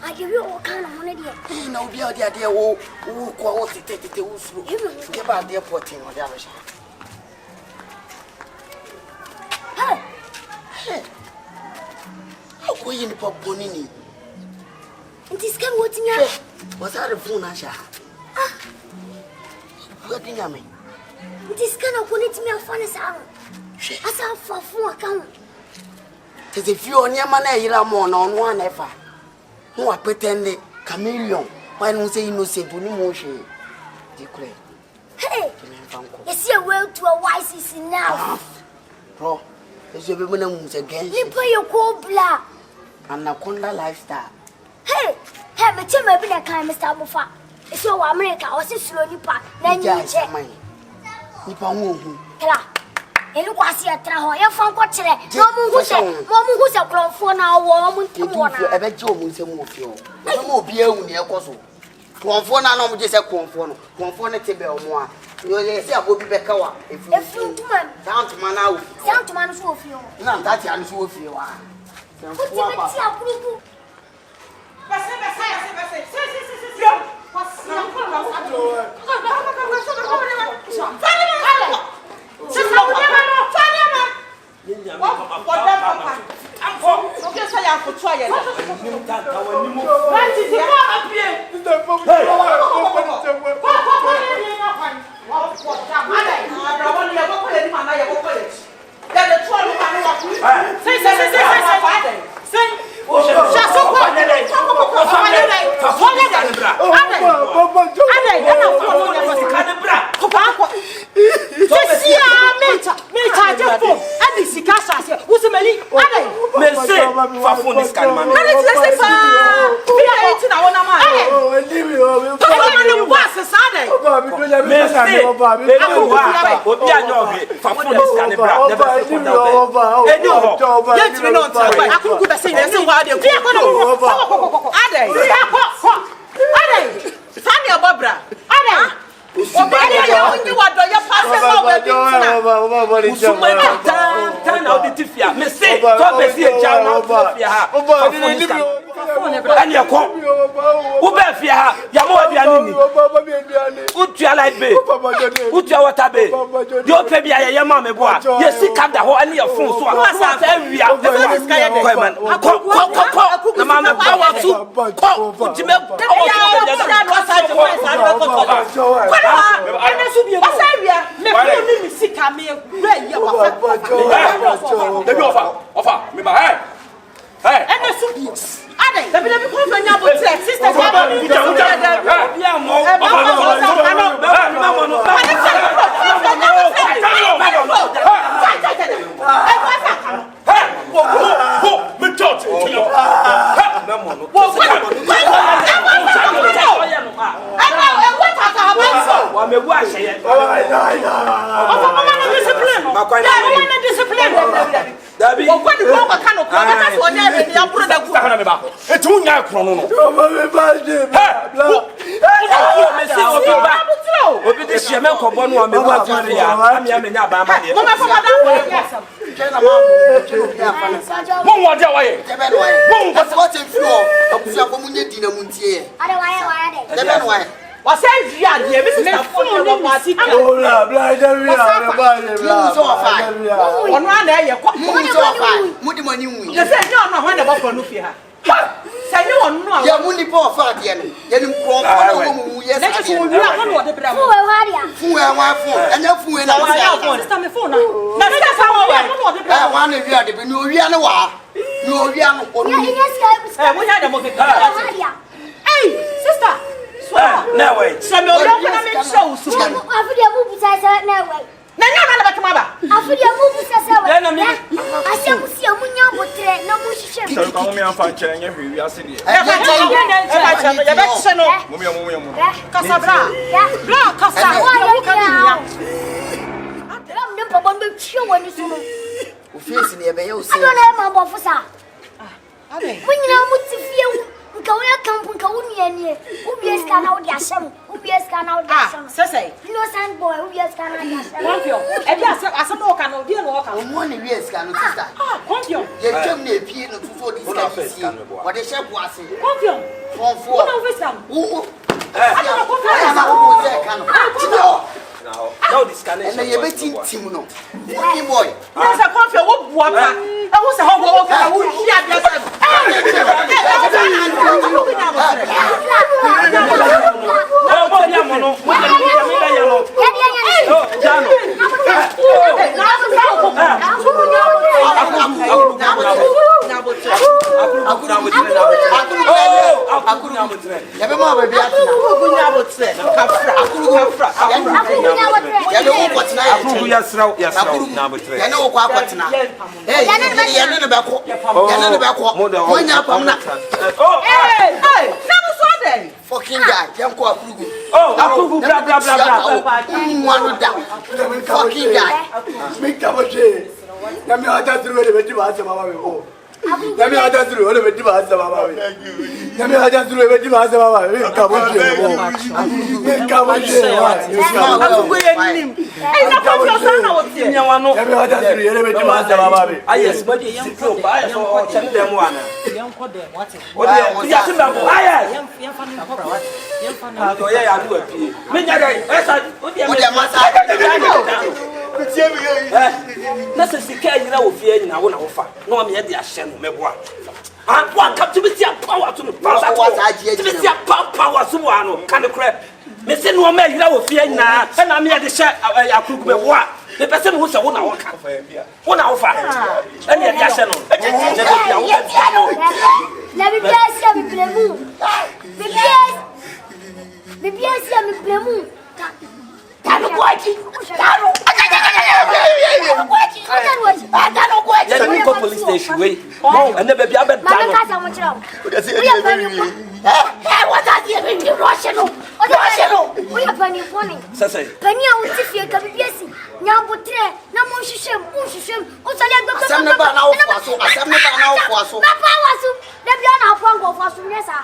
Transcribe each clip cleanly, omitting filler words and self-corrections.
I give you all kind of money. No, be out there, oh, quality, get back the airport in the other. Hey, how go you in the pop bonini? It is come what's in your what's that a phone, Asha? What do you mean? It is kind of put it to me a funny sound. I saw for 4 account. Tis if you on your money, you're more on one ever. Who are pretending chameleon? Why don't say no say to emotion? Declare. Hey, you see a world to a wise is enough. Bro, there's a woman who's against you. Put your cold blood. Anaconda lifestyle. Hey, have a timber been a kind of Mr. Mufa. It's your America, I was just slowly packed. Then you check mine. Nippon. And look, I see a traho. You're from Cochre. No one who's a grown for now. Woman, I bet you will say more of you. No more beer when you're Cosso. Confion, I know just a conformity bell more. You'll say I will be back out if you down to man out. Down to man's wolf. Now that's the answer with you. nka wo camp nka wo nie ubies kana wo dia hyem ubies kana wo dia hyem say innocent boy ubies kana dia hyem Confion e bi asem no ka no bi no ka mo ne wies kana sister Confion ye twem na epie no fufu di ska si wo de hye boase Confion fonfo wo na ofisa wo ana Confion ana wo ze kana now this can and ye beti tim no funny boy na say Confion wo bua pa e wo say wo ka wo hia dia say fucking guy, yanko akurugu. Oh, akurugu blah blah blah blah. Mwanu da. Fucking guy. Make tabaje. Nami hata through the bedi bahasa mama we. Nami hata through the bedi bahasa mama we. Nami hata through the bedi bahasa mama we. Kabaje. Kabaje. akugo ye nim e na Confion sana wo tie Nyawano. Nami hata through the bedi bahasa mama we. Ayes, but you yanko ba ayes o chen dem wana. yanko dem what O de ya timba ko ayes. yanfa ni ko what yanfa na To ye ya do apie. Me nya dai, esa o de Wo de masa. na se sika nyina wo fie nyina wo na wo fa na o me ye de ahye no meboa an wa ka to be tia power to no to be tia power so wa no kan kre me se no ma yira wo fie nyina e na me ye de hye akuruku meboa me pese me ho se wo na wo ka wo na wo fa e ne ye de ahye no e je de bia wo na bibiasia mi plemu bibiasia mi plemu Tano kwaji. Tano. ya ni ko police station we and the baby abed Mama down kasa mo chiro. Uya pani po. What are you rushing? Uya pani po ni. say Pani a uti fie ka bibiasi. Nyambotre na mo hihwem, o sale gbe. Asam ne ba na wo faso, asam ne ba na wo faso. Na pa wasu. Da bi na afọ ngo faso nyesa.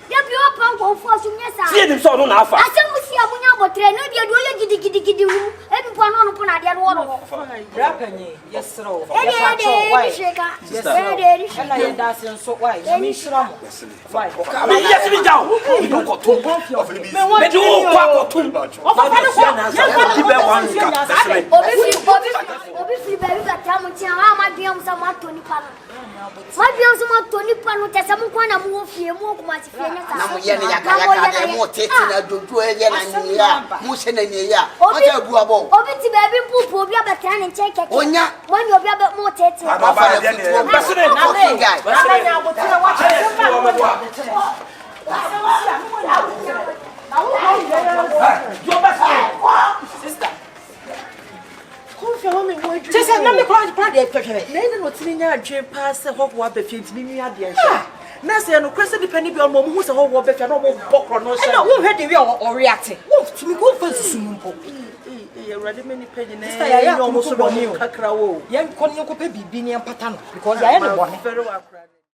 Da bi o pa ngo faso nyesa. see them so no na afa Asem si abunya botre no dia do ye gidi wu. E bi po no po na dia no wo. rapanye yesro Ede sheka. Ede sheka. na ye dasin so why me shira mo why me yes me down we do ko to me do ko to o fa fa no di be wan ka besre Obi free baby gata mo tia wa ma biam sa ma to nipa no. Ma biam so ma to nipa no te se mo kwa na mo fie mo ko ma ti fie ne sa. Na mo ye ne yaka mo tete na dodo ye na nyia. Mo hye na nyia. O ta bu abo. Obi ti baby pupu obi abata ne nche keke. Onya. Mo ni obi aba mo tete. Baba de futuo besre na fucking guy. na go tira wa sister Confion me wo just na me kwa de twehwe na ene no tini nya adwe pa se ho ho abefie ntimi nwa de nhwe na se no kwese depend bi on mo hu se ho ho abefie na mo bokro no se na wo hwe de wi o react wo timi go fa susunu mpo already many page na sister ya almost so kakra wo yen kon yen ko pe bibi ni empata no because ya ene bone very well